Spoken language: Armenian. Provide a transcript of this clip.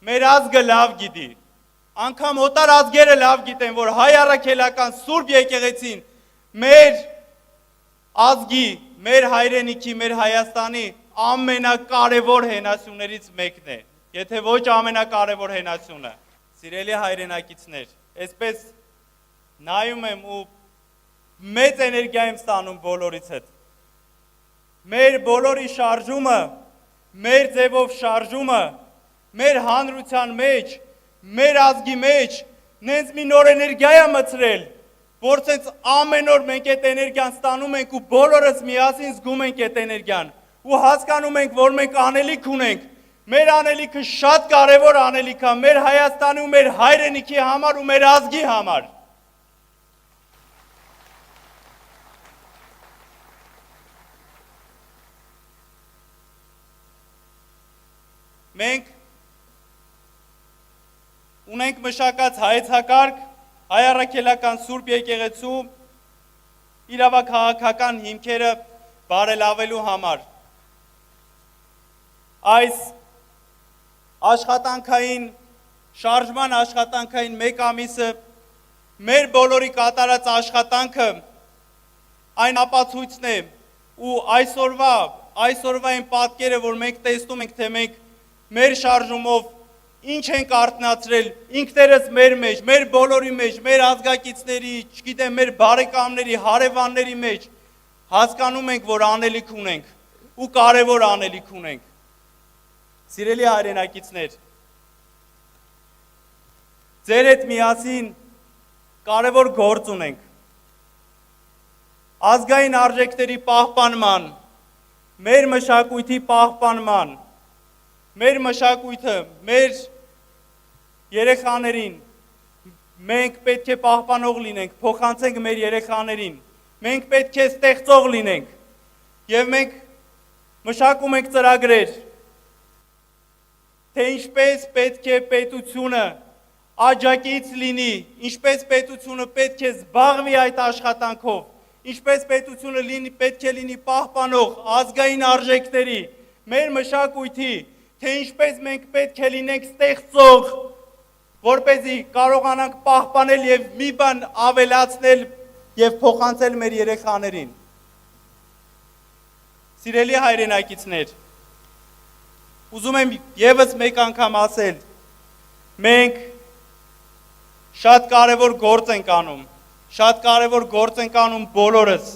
մեր ազգը լավ գիտի, անգամ օտար ազգերը լավ գիտեն, որ հայ առաքելական Սուրբ եկեղեցին մեր ազգի, մեր հայրենիքի, մեր Հայաստանի ամենակարևոր հենասյուներից մեկն է, եթե ոչ ամենակարևոր հենասյունը։ Սիրելի հայրենակիցներ, այսպես նայում եմ ու մեծ էներգիա եմ ստանում բոլորից հետ։ Մեր բոլորի շարժումը, մեր ձևով շարժումը, մեր հանրության մեջ, մեր ազգի մեջ, նենց մի նոր էներգիա է մցրել, որ ցենց ամեն օր մենք այդ էներգիան ստանում ենք ու բոլորս միասին զգում ենք այդ էներգիան ու հասկանում ենք, որ մենք անելիք ունենք, մեր անելիքը շատ կարևոր անելիք է, մեր Հայաստանի ու մեր հայրենիքի համար ու մեր ազգի համար։ Մենք ունենք մշակած հայեցակարգ, հայ առաքելական Սուրբ եկեղեցու իրավաքաղաքական հիմքերը բարելավելու համար։ Այս աշխատանքային, շարժման աշխատանքային մեկ ամիսը մեր բոլորի կատարած աշխատանքը այն ապացույցն է ու այսօրվա այն պատկերը, որ մենք տեսնում ենք, թե մենք մեր շարժումով ինչ ենք արթնացրել ինքներս մեր մեջ, մեր բոլորի մեջ, մեր ազգակիցների, չգիտեմ, մեր բարեկամների, հարևանների մեջ, հասկանում ենք, որ անելիք ունենք ու կարևոր անելիք ունենք։ Սիրելի հայրենակիցներ, ձեր հետ միասին կարևոր գործ ունենք։ Ազգային արժեքների պահպանման, մեր մշակույթի պահպանման, մեր մշակույթը, մեր երեխաներին, մենք պետք է պահպանող լինենք, փոխանցենք մեր երեխաներին, մենք պետք է ստեղծող լինենք, և մենք մշակում ենք ծրագրեր, թե ինչպես պետք է պետությունը աջակից լինի, ինչպես պետությունը պետք է զբաղվի այդ աշխատանքով, ինչպես պետությունը պետք է լինի պահպանող ազգային արժեքների, մեր մշակույթի, թե ինչպես մենք պետք է լինենք ստեղծող, որպեսզի կարողանանք պահպանել և մի բան ավելացնել և փոխանցել մեր երեխաներին։ Սիրելի հայրենակիցներ, ուզում եմ ևս մեկ անգամ ասել, մենք շատ կարևոր գործ ենք անում, շատ կարևոր գործ ենք անում բոլորս,